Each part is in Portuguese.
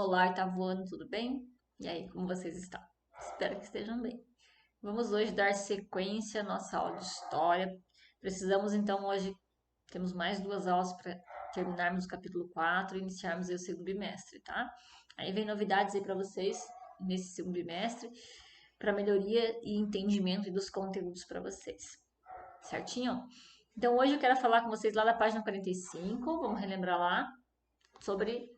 Olá, tá voando, tudo bem? E aí, como vocês estão? Espero que estejam bem. Vamos hoje dar sequência à nossa aula de história. Precisamos então hoje, temos mais duas aulas para terminarmos o capítulo 4 e iniciarmos aí o segundo bimestre, tá? Aí vem novidades aí para vocês nesse segundo bimestre, para melhoria e entendimento dos conteúdos para vocês. Certinho? Então hoje eu quero falar com vocês lá da página 45, vamos relembrar lá sobre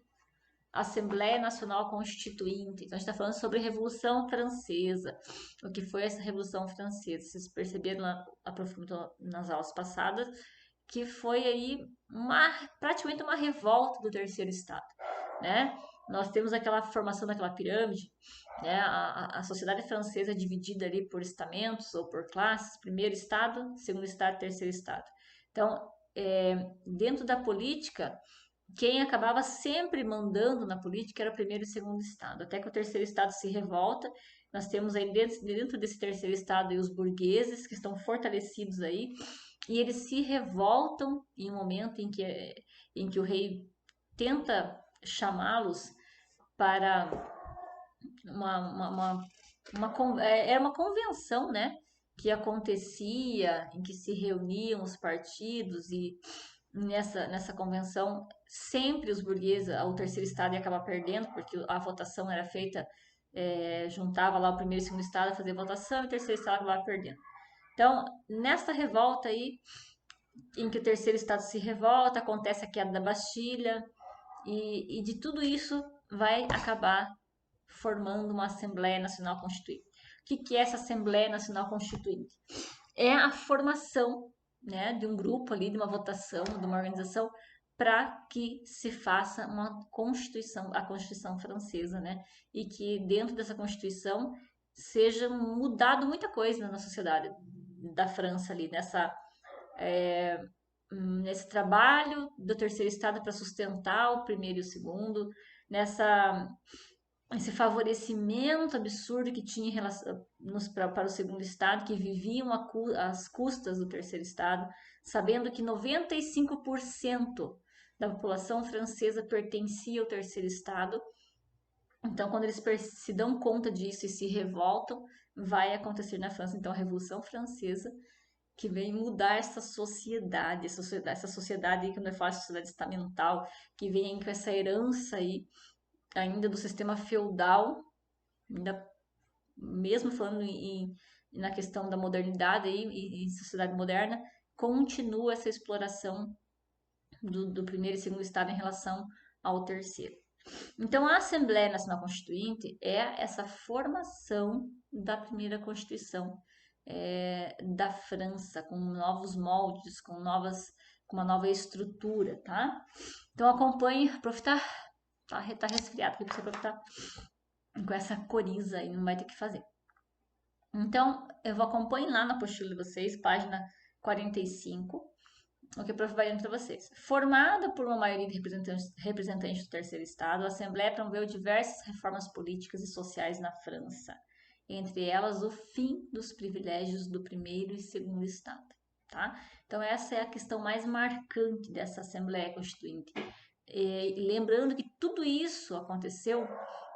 Assembleia Nacional Constituinte. Então, a gente está falando sobre a Revolução Francesa. O que foi essa Revolução Francesa? Vocês perceberam lá, aprofundando nas aulas passadas, que foi aí praticamente uma revolta do terceiro estado, né? Nós temos aquela formação daquela pirâmide, né? A sociedade francesa é dividida ali por estamentos ou por classes, primeiro estado, segundo estado, terceiro estado. Então, dentro da política, quem acabava sempre mandando na política era o primeiro e o segundo estado, até que o terceiro estado se revolta. Nós temos aí dentro desse terceiro estado aí os burgueses que estão fortalecidos aí, e eles se revoltam em um momento em que o rei tenta chamá-los para era uma convenção, né? Que acontecia, em que se reuniam os partidos e nessa convenção, sempre os burgueses, o terceiro estado ia acabar perdendo, porque a votação era feita, juntava lá o primeiro e o segundo estado, fazia votação, e o terceiro estado acabava perdendo. Então, nesta revolta aí, em que o terceiro estado se revolta, acontece a queda da Bastilha, e de tudo isso vai acabar formando uma Assembleia Nacional Constituinte. O que é essa Assembleia Nacional Constituinte? É a formação, né, de um grupo ali, de uma votação, de uma organização, para que se faça uma Constituição, a Constituição francesa, né, e que dentro dessa Constituição seja mudado muita coisa na sociedade da França ali, nesse trabalho do terceiro estado para sustentar o primeiro e o segundo, nessa esse favorecimento absurdo que tinha em relação, para o segundo estado, que viviam às custas do terceiro estado, sabendo que 95% da população francesa pertencia ao terceiro estado. Então, quando eles se dão conta disso e se revoltam, vai acontecer na França, então, a Revolução Francesa, que vem mudar essa sociedade aí, que não é fácil, sociedade estamental, que vem com essa herança aí, ainda do sistema feudal, ainda mesmo falando na questão da modernidade e sociedade moderna, continua essa exploração do primeiro e segundo estado em relação ao terceiro. Então, a Assembleia Nacional Constituinte é essa formação da primeira Constituição da França, com novos moldes, com uma nova estrutura, tá? Então, acompanhe, aproveitar, tá resfriado, porque precisa aproveitar com essa coriza e não vai ter que fazer. Então, eu vou acompanhar lá na apostila de vocês, página 45, o que o prof vai dando para vocês. Formada por uma maioria de representantes do terceiro estado, a Assembleia promoveu diversas reformas políticas e sociais na França, entre elas o fim dos privilégios do primeiro e segundo estado. Tá? Então, essa é a questão mais marcante dessa Assembleia Constituinte. E lembrando que tudo isso aconteceu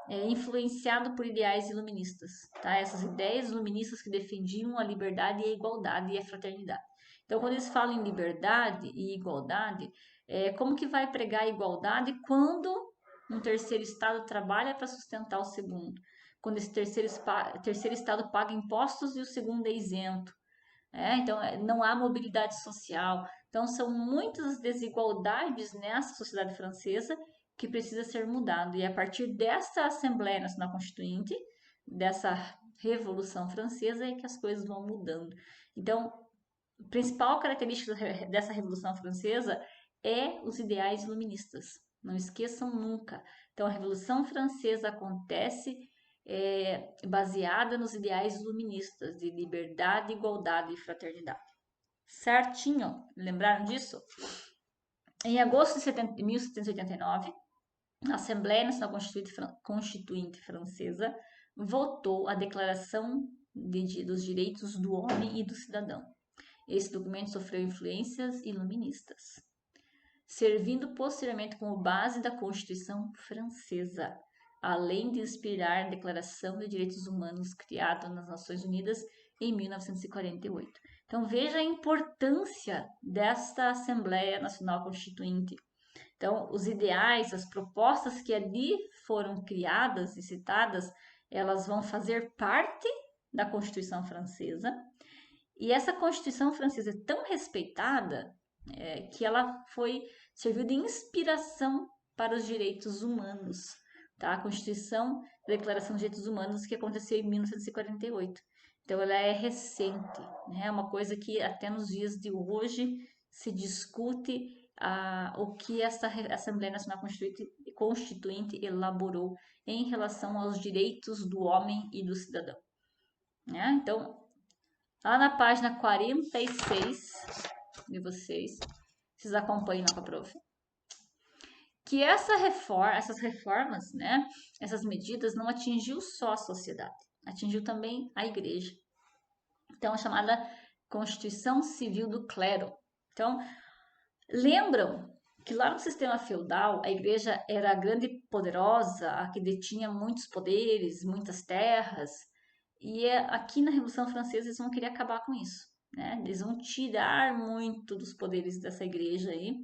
influenciado por ideais iluministas, tá? Essas ideias iluministas que defendiam a liberdade e a igualdade e a fraternidade. Então, quando eles falam em liberdade e igualdade, como que vai pregar a igualdade quando um terceiro estado trabalha para sustentar o segundo? Quando esse terceiro estado paga impostos e o segundo é isento. Então, não há mobilidade social. Então, são muitas desigualdades nessa sociedade francesa que precisa ser mudado. E a partir dessa Assembleia Nacional Constituinte, dessa Revolução Francesa, é que as coisas vão mudando. Então, a principal característica dessa Revolução Francesa é os ideais iluministas. Não esqueçam nunca. Então, a Revolução Francesa acontece baseada nos ideais iluministas de liberdade, igualdade e fraternidade. Certinho? Lembraram disso? Em agosto de 1789, a Assembleia Nacional Constituinte Francesa votou a Declaração dos Direitos do Homem e do Cidadão. Esse documento sofreu influências iluministas, servindo posteriormente como base da Constituição Francesa. além de inspirar a Declaração de Direitos Humanos criada nas Nações Unidas em 1948. Então veja a importância desta Assembleia Nacional Constituinte. Então, os ideais, as propostas que ali foram criadas e citadas, elas vão fazer parte da Constituição Francesa. E essa Constituição Francesa é tão respeitada que ela serviu de inspiração para os direitos humanos. Tá? A Constituição, a Declaração dos Direitos Humanos, que aconteceu em 1948. Então, ela é recente, né? É uma coisa que até nos dias de hoje se discute o que essa Assembleia Nacional Constituinte elaborou em relação aos direitos do homem e do cidadão. Né? Então, lá na página 46 de vocês acompanham com a prof. Que essas reformas, né, essas medidas não atingiu só a sociedade, atingiu também a igreja. Então, a chamada Constituição Civil do Clero. Então, lembram que lá no sistema feudal, a igreja era a grande poderosa, a que detinha muitos poderes, muitas terras, e aqui na Revolução Francesa eles vão querer acabar com isso, né? Eles vão tirar muito dos poderes dessa igreja aí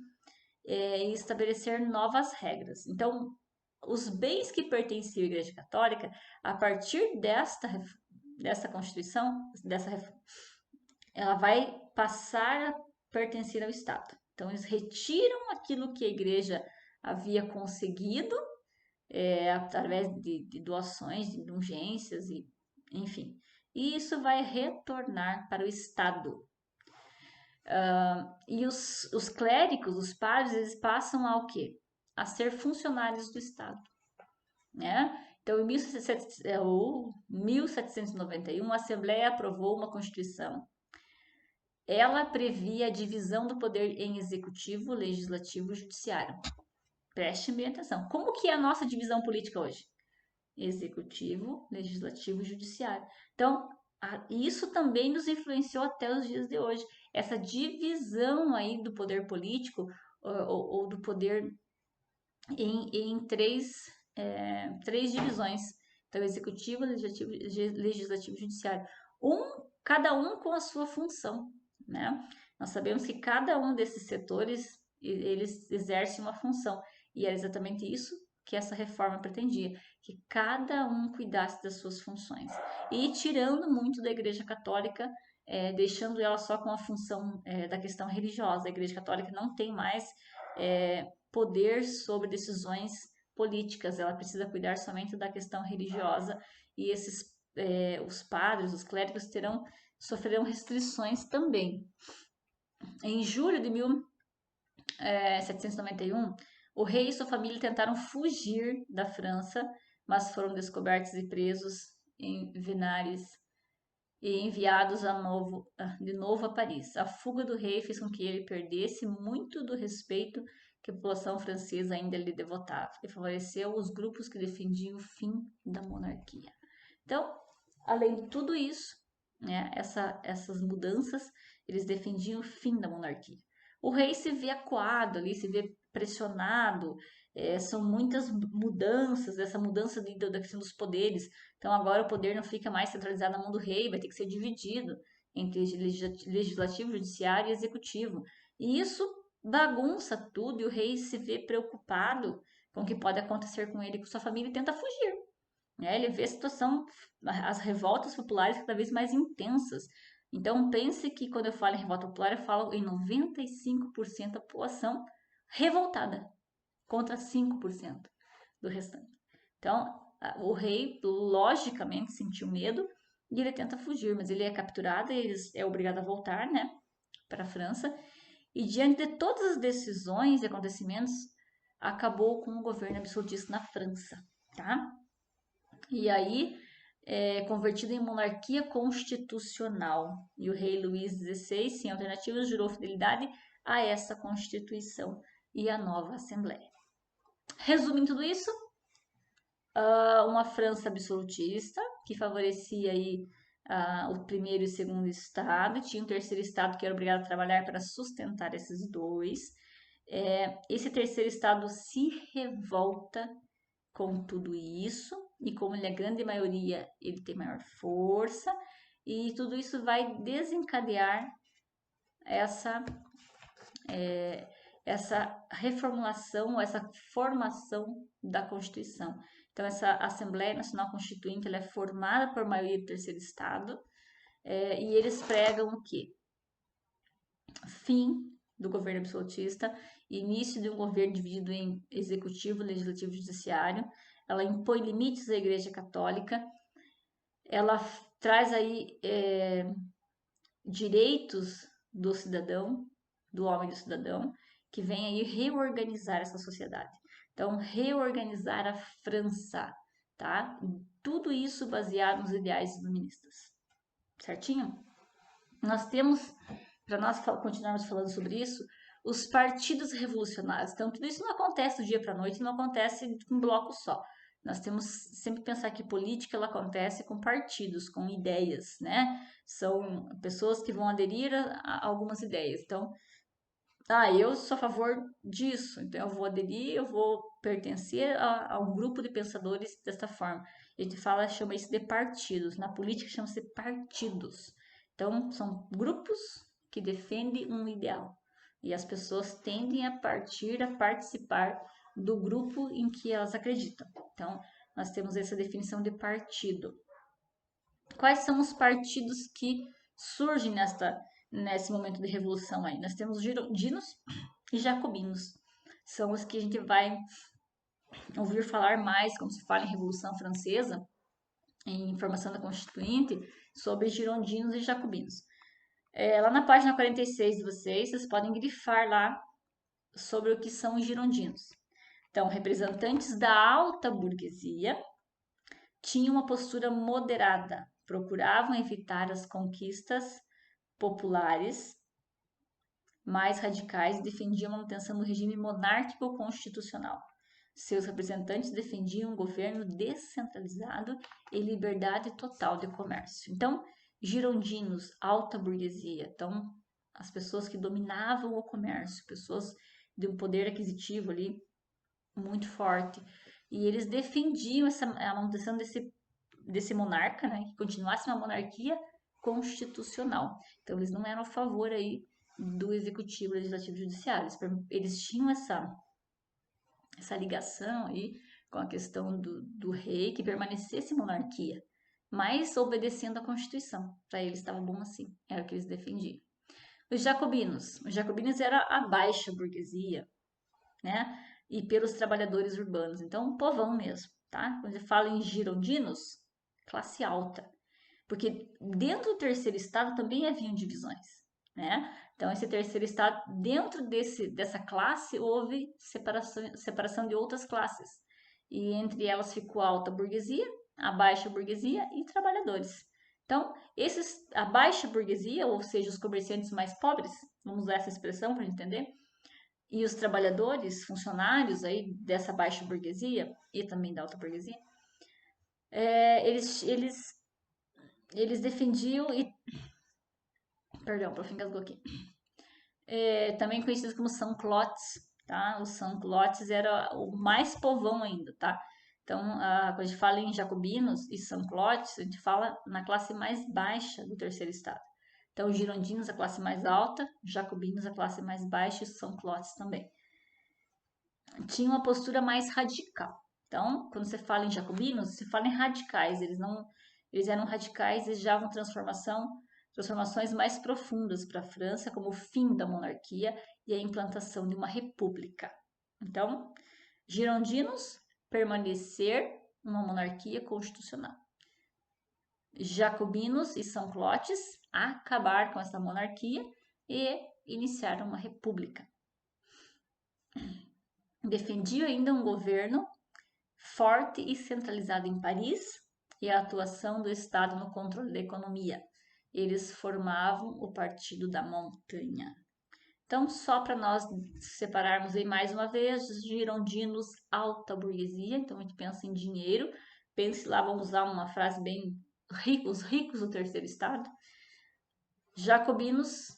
e estabelecer novas regras. Então, os bens que pertenciam à Igreja Católica, a partir dessa Constituição, ela vai passar a pertencer ao Estado. Então, eles retiram aquilo que a Igreja havia conseguido através de doações, de indulgências, enfim. E isso vai retornar para o Estado. E os clérigos, os padres, eles passam ao quê? A ser funcionários do Estado. Né? Então, em 1791, a Assembleia aprovou uma Constituição. Ela previa a divisão do poder em executivo, legislativo e judiciário. Preste bem atenção. Como que é a nossa divisão política hoje? Executivo, legislativo e judiciário. Então, isso também nos influenciou até os dias de hoje. Essa divisão aí do poder político ou do poder em três divisões. Então, executivo, legislativo e judiciário. Cada um com a sua função, né? Nós sabemos que cada um desses setores, eles exercem uma função. E era exatamente isso que essa reforma pretendia, que cada um cuidasse das suas funções. E tirando muito da Igreja Católica, deixando ela só com a função da questão religiosa. A Igreja Católica não tem mais poder sobre decisões políticas, ela precisa cuidar somente da questão religiosa e os padres, os clérigos sofrerão restrições também. Em julho de 1791, o rei e sua família tentaram fugir da França, mas foram descobertos e presos em Venares e enviados de novo a Paris. A fuga do rei fez com que ele perdesse muito do respeito que a população francesa ainda lhe devotava e favoreceu os grupos que defendiam o fim da monarquia. Então, além de tudo isso, né, essas mudanças, eles defendiam o fim da monarquia. O rei se vê acuado ali, se vê pressionado, são muitas mudanças, essa mudança da questão dos poderes. Então agora o poder não fica mais centralizado na mão do rei, vai ter que ser dividido entre legislativo, judiciário e executivo. E isso bagunça tudo e o rei se vê preocupado com o que pode acontecer com ele e com sua família e tenta fugir. Ele vê a situação, as revoltas populares cada vez mais intensas. Então pense que quando eu falo em revolta popular, eu falo em 95% da população revoltada contra 5% do restante. Então, o rei, logicamente, sentiu medo e ele tenta fugir, mas ele é capturado e ele é obrigado a voltar, né, para a França. E diante de todas as decisões e acontecimentos, acabou com o governo absolutista na França, tá? E aí, convertido em monarquia constitucional. E o rei Luís XVI, sem alternativas, jurou fidelidade a essa Constituição e a nova Assembleia. Resumindo tudo isso, uma França absolutista, que favorecia aí, o primeiro e segundo estado, tinha um terceiro estado que era obrigado a trabalhar para sustentar esses dois. Esse terceiro estado se revolta com tudo isso, e como ele é a grande maioria, ele tem maior força, e tudo isso vai desencadear essa, essa reformulação, essa formação da Constituição. Então, essa Assembleia Nacional Constituinte ela é formada por maioria do terceiro Estado, e eles pregam o quê? Fim do governo absolutista, início de um governo dividido em executivo, legislativo e judiciário. Ela impõe limites à Igreja Católica. Ela traz aí direitos do cidadão, do homem e do cidadão, que vem aí reorganizar essa sociedade. Então, reorganizar a França, tá? Tudo isso baseado nos ideais iluministas. Certinho? Nós temos, para nós continuarmos falando sobre isso, os partidos revolucionários. Então, tudo isso não acontece do dia para a noite, não acontece em um bloco só. Nós temos sempre que pensar que política ela acontece com partidos, com ideias, né? São pessoas que vão aderir a algumas ideias. Então, eu sou a favor disso, então eu vou aderir, eu vou pertencer a um grupo de pensadores desta forma. A gente chama isso de partidos. Na política chama-se partidos. Então, são grupos que defendem um ideal. E as pessoas tendem a participar do grupo em que elas acreditam. Então, nós temos essa definição de partido. Quais são os partidos que surgem nesse momento de revolução aí? Nós temos girondinos e jacobinos. São os que a gente vai ouvir falar mais, como se fala em Revolução Francesa, em Formação da Constituinte, sobre girondinos e jacobinos. Lá na página 46 de vocês podem grifar lá sobre o que são os girondinos. Então, representantes da alta burguesia tinham uma postura moderada, procuravam evitar as conquistas populares mais radicais e defendiam a manutenção do regime monárquico constitucional. Seus representantes defendiam um governo descentralizado e liberdade total de comércio. Então, girondinos, alta burguesia, então as pessoas que dominavam o comércio, pessoas de um poder aquisitivo ali muito forte, e eles defendiam a manutenção desse monarca, né, que continuasse uma monarquia constitucional. Então, eles não eram a favor aí do executivo, legislativo e judiciário. Eles tinham essa ligação aí com a questão do rei, que permanecesse monarquia, mas obedecendo à Constituição. Para eles estava bom assim, era o que eles defendiam. Os jacobinos era a baixa burguesia, né? E pelos trabalhadores urbanos, então um povão mesmo, tá? Quando você fala em girondinos, classe alta, porque dentro do terceiro estado também haviam divisões, né? Então, esse terceiro estado, dentro dessa classe, houve separação de outras classes. E entre elas ficou a alta burguesia, a baixa burguesia e trabalhadores. Então, a baixa burguesia, ou seja, os comerciantes mais pobres, vamos usar essa expressão para entender, e os trabalhadores, funcionários aí dessa baixa burguesia e também da alta burguesia, eles defendiam e... Perdão, o prof engasgou aqui. Também conhecidos como sans-culottes, tá? Os sans-culottes era o mais povão ainda, tá? Então, quando a gente fala em jacobinos e sans-culottes, a gente fala na classe mais baixa do terceiro estado. Então, os girondinos, a classe mais alta, jacobinos, a classe mais baixa e os sans-culottes também. Tinha uma postura mais radical. Então, quando você fala em jacobinos, você fala em radicais. Eles eram radicais, desejavam transformações mais profundas para a França, como o fim da monarquia e a implantação de uma república. Então, girondinos, permanecer uma monarquia constitucional. Jacobinos e sans-culottes, acabar com essa monarquia e iniciar uma república. Defendia ainda um governo forte e centralizado em Paris e a atuação do Estado no controle da economia. Eles formavam o Partido da Montanha. Então, só para nós separarmos aí mais uma vez, girondinos, alta burguesia, então a gente pensa em dinheiro, pense lá, vamos usar uma frase bem os ricos do terceiro estado. Jacobinos,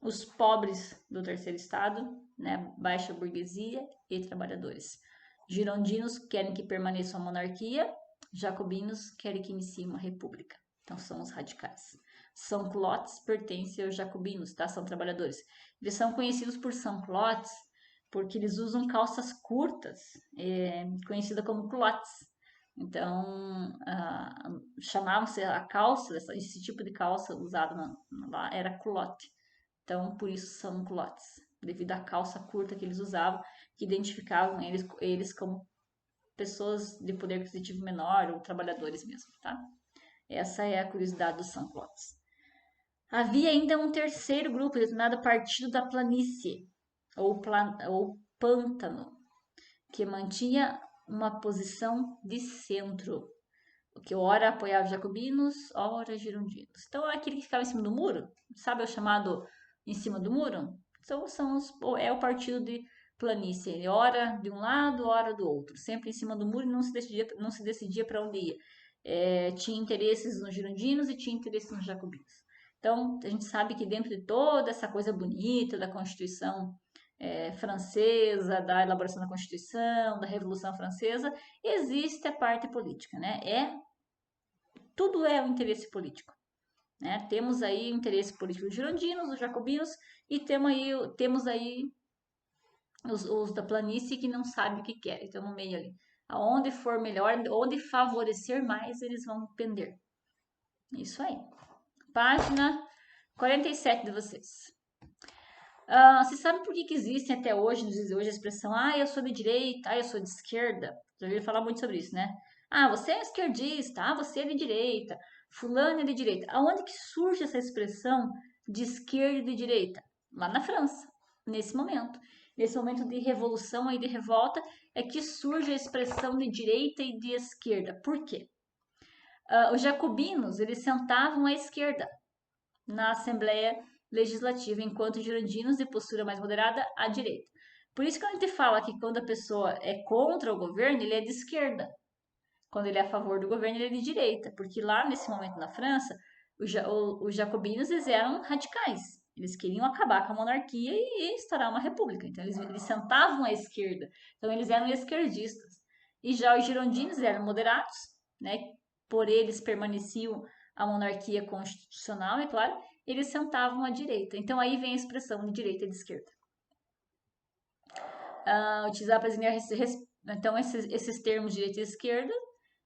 os pobres do terceiro estado, né, baixa burguesia e trabalhadores. Girondinos querem que permaneça a monarquia, jacobinos querem que inicie uma república. Então são os radicais. Sans-culottes pertencem aos jacobinos, tá? São trabalhadores. Eles são conhecidos por sans-culottes porque eles usam calças curtas, conhecida como culottes. Então, chamavam-se a calça, esse tipo de calça usada lá era culotte. Então, por isso são culottes, devido à calça curta que eles usavam, que identificavam eles como pessoas de poder aquisitivo menor ou trabalhadores mesmo, tá? Essa é a curiosidade dos sans-culottes. Havia ainda um terceiro grupo, denominado Partido da Planície, ou Pântano, que mantinha uma posição de centro, que ora apoiava os jacobinos, ora girondinos. Então, é aquele que ficava em cima do muro, sabe o chamado em cima do muro? Então, é o partido de planície. Ele ora de um lado, ora do outro, sempre em cima do muro e não se decidia para onde ia. Tinha interesses nos girondinos e tinha interesses nos jacobinos. Então, a gente sabe que dentro de toda essa coisa bonita da Constituição francesa, da elaboração da Constituição, da Revolução Francesa, existe a parte política, né? Tudo é o interesse político. Né? Temos aí o interesse político dos girondinos, dos jacobinos, e temos aí os da planície que não sabem o que querem, estão no meio ali. Aonde for melhor, onde favorecer mais, eles vão pender. Isso aí. Página 47 de vocês. Você sabe por que existem até hoje, nos dias de hoje, a expressão eu sou de direita, eu sou de esquerda? Já ouviram falar muito sobre isso, né? Você é esquerdista, você é de direita, fulano é de direita. Aonde que surge essa expressão de esquerda e de direita? Lá na França, nesse momento. Nesse momento de revolução e de revolta, é que surge a expressão de direita e de esquerda. Por quê? Os jacobinos, eles sentavam à esquerda na Assembleia Legislativa, enquanto os girondinos, de postura mais moderada, à direita. Por isso que a gente fala que quando a pessoa é contra o governo, ele é de esquerda. Quando ele é a favor do governo, ele é de direita. Porque lá, nesse momento na França, os jacobinos eles eram radicais. Eles queriam acabar com a monarquia e instaurar uma república. Então, eles sentavam à esquerda. Então, eles eram esquerdistas. E já os girondinos eram moderados, né? Por eles permaneciam a monarquia constitucional, é claro, eles sentavam à direita. Então, aí vem a expressão de direita e de esquerda. Utilizar para designar então, esses termos direita e esquerda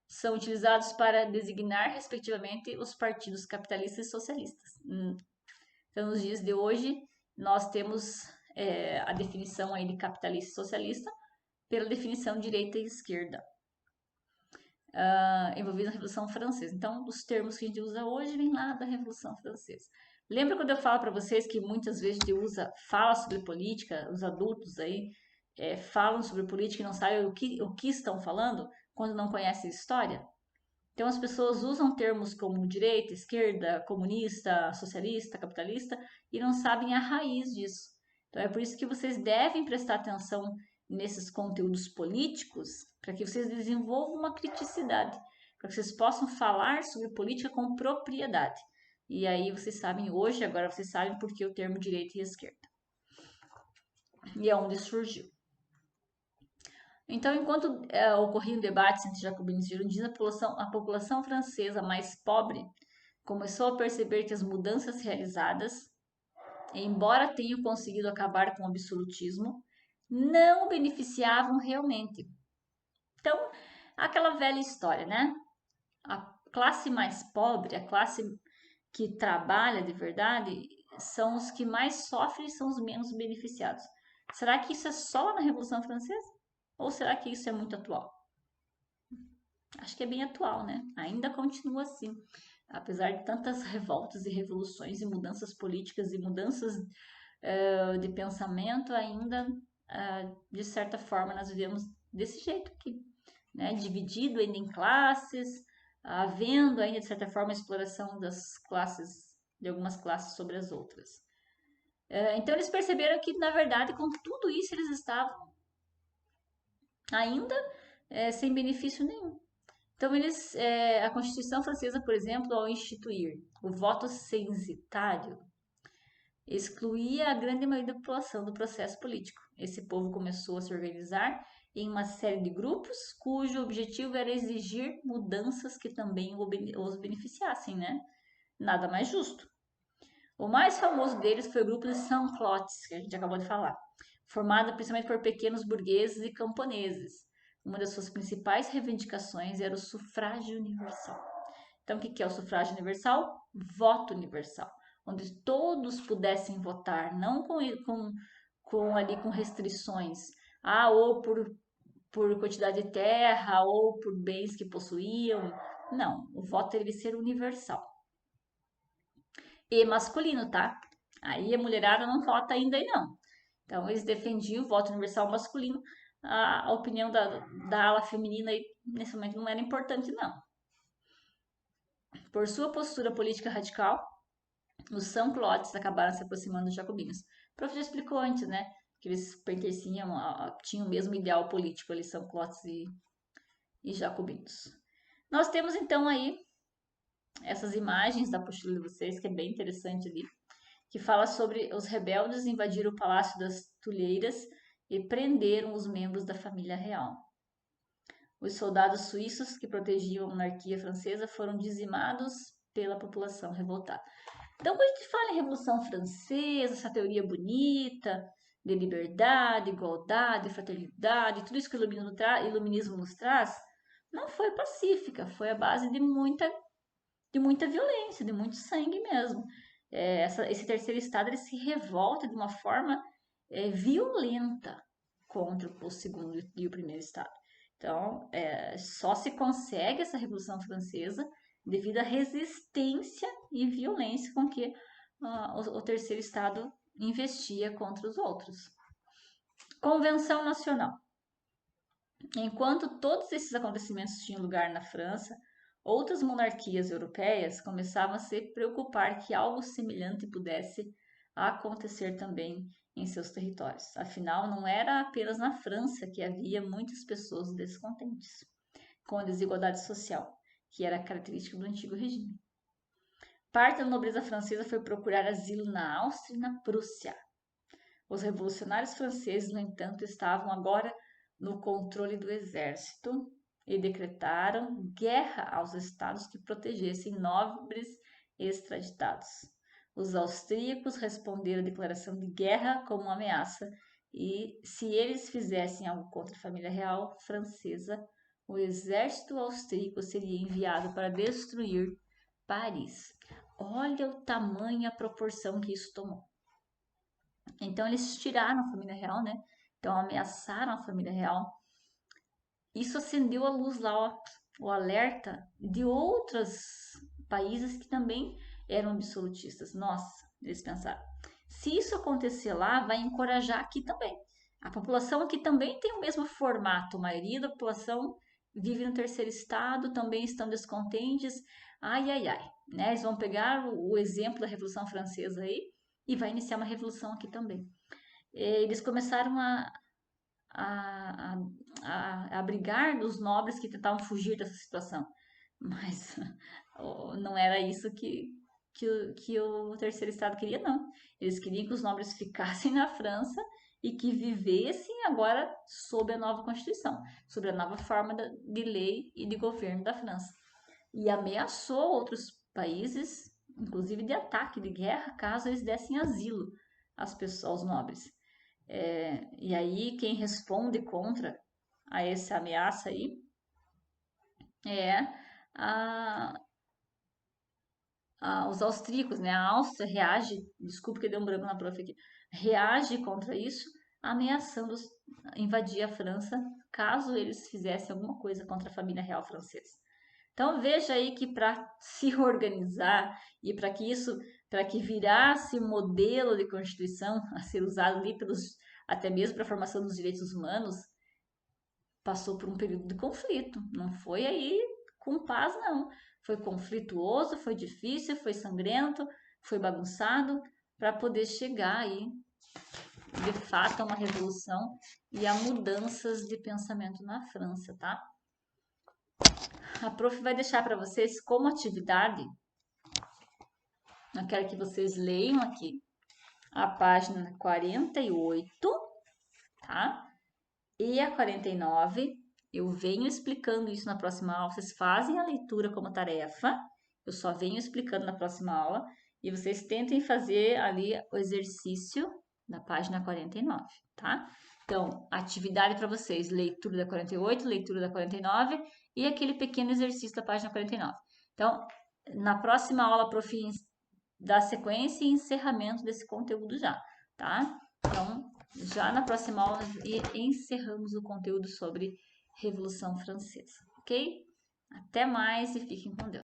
são utilizados para designar, respectivamente, os partidos capitalistas e socialistas. Então, nos dias de hoje, nós temos a definição aí de capitalista e socialista pela definição direita e esquerda, envolvida na Revolução Francesa. Então, os termos que a gente usa hoje vêm lá da Revolução Francesa. Lembra quando eu falo para vocês que muitas vezes a gente fala sobre política, os adultos aí falam sobre política e não sabem o que estão falando quando não conhecem história? Então as pessoas usam termos como direita, esquerda, comunista, socialista, capitalista e não sabem a raiz disso. Então é por isso que vocês devem prestar atenção nesses conteúdos políticos para que vocês desenvolvam uma criticidade, para que vocês possam falar sobre política com propriedade. E aí vocês sabem hoje, agora vocês sabem por que o termo direita e esquerda. E é onde surgiu. Então, enquanto ocorriam debates entre jacobinos e girondinos, a população francesa mais pobre começou a perceber que as mudanças realizadas, embora tenham conseguido acabar com o absolutismo, não beneficiavam realmente. Então, aquela velha história, né? A classe mais pobre, a classe que trabalha de verdade, são os que mais sofrem e são os menos beneficiados. Será que isso é só na Revolução Francesa? Ou será que isso é muito atual? Acho que é bem atual, né? Ainda continua assim. Apesar de tantas revoltas e revoluções e mudanças políticas e mudanças de pensamento, ainda, de certa forma, nós vivemos desse jeito aqui, né? Dividido ainda em classes, havendo ainda, de certa forma, a exploração das classes, de algumas classes sobre as outras. Então, eles perceberam que, na verdade, com tudo isso, eles estavam ainda sem benefício nenhum. Então, a Constituição Francesa, por exemplo, ao instituir o voto censitário, excluía a grande maioria da população do processo político. Esse povo começou a se organizar em uma série de grupos cujo objetivo era exigir mudanças que também os beneficiassem, né? Nada mais justo. O mais famoso deles foi o grupo de Saint-Clotes, que a gente acabou de falar, formado principalmente por pequenos burgueses e camponeses. Uma das suas principais reivindicações era o sufrágio universal. Então, o que é o sufrágio universal? Voto universal, onde todos pudessem votar, não com restrições, ou por quantidade de terra, ou por bens que possuíam. Não, o voto deve ser universal. E masculino, tá? Aí a mulherada não vota ainda aí, não. Então, eles defendiam o voto universal masculino. A opinião da ala feminina aí, nesse momento, não era importante, não. Por sua postura política radical, os São-Clotes acabaram se aproximando dos jacobinos. O prof já explicou antes, né? Que eles pertenciam, tinham o mesmo ideal político ali, São-Clotes e jacobinos. Nós temos então aí essas imagens da apostila de vocês, que é bem interessante ali, que fala sobre os rebeldes invadiram o Palácio das Tulheiras e prenderam os membros da família real. Os soldados suíços que protegiam a monarquia francesa foram dizimados pela população revoltada. Então, quando a gente fala em Revolução Francesa, essa teoria bonita de liberdade, igualdade, fraternidade, tudo isso que o iluminismo nos traz, não foi pacífica, foi a base de muita violência, de muito sangue mesmo. Esse terceiro estado ele se revolta de uma forma violenta contra o segundo e o primeiro estado. Então, só se consegue essa Revolução Francesa devido à resistência e violência com que o terceiro estado investia contra os outros. Convenção Nacional. Enquanto todos esses acontecimentos tinham lugar na França, outras monarquias europeias começavam a se preocupar que algo semelhante pudesse acontecer também em seus territórios. Afinal, não era apenas na França que havia muitas pessoas descontentes com a desigualdade social, que era característica do antigo regime. Parte da nobreza francesa foi procurar asilo na Áustria e na Prússia. Os revolucionários franceses, no entanto, estavam agora no controle do exército e decretaram guerra aos estados que protegessem nobres extraditados. Os austríacos responderam à declaração de guerra como uma ameaça e, se eles fizessem algo contra a família real francesa, o exército austríaco seria enviado para destruir Paris. Olha o tamanho e a proporção que isso tomou. Então eles tiraram a família real, né? Então ameaçaram a família real. Isso acendeu a luz lá, ó, o alerta de outros países que também eram absolutistas. Nossa, eles pensaram, se isso acontecer lá, vai encorajar aqui também. A população aqui também tem o mesmo formato. A maioria da população vive no terceiro estado, também estão descontentes. Ai, ai, ai. Né? Eles vão pegar o exemplo da Revolução Francesa aí e vai iniciar uma revolução aqui também. Eles começaram a brigar dos nobres que tentavam fugir dessa situação. Mas não era isso que o terceiro estado queria, não. Eles queriam que os nobres ficassem na França e que vivessem agora sob a nova Constituição, sob a nova forma de lei e de governo da França. E ameaçou outros países, inclusive de ataque, de guerra, caso eles dessem asilo às pessoas, aos nobres. E aí, quem responde contra a essa ameaça aí é os austríacos, né? A Áustria reage, desculpe que deu um branco na prof aqui, reage contra isso, ameaçando invadir a França caso eles fizessem alguma coisa contra a família real francesa. Então veja aí que para se organizar e para que virasse modelo de constituição a ser usado ali até mesmo para a formação dos direitos humanos, passou por um período de conflito. Não foi aí com paz, não. Foi conflituoso, foi difícil, foi sangrento, foi bagunçado para poder chegar aí de fato a uma revolução e a mudanças de pensamento na França, tá? A prof vai deixar para vocês como atividade. Eu quero que vocês leiam aqui a página 48, tá? e a 49. Eu venho explicando isso na próxima aula. Vocês fazem a leitura como tarefa. Eu só venho explicando na próxima aula. E vocês tentem fazer ali o exercício na página 49, tá? Então, atividade para vocês: leitura da 48, leitura da 49 e aquele pequeno exercício da página 49. Então, na próxima aula, prof, dá sequência e encerramento desse conteúdo já, tá? Então, já na próxima aula encerramos o conteúdo sobre Revolução Francesa, ok? Até mais e fiquem com Deus.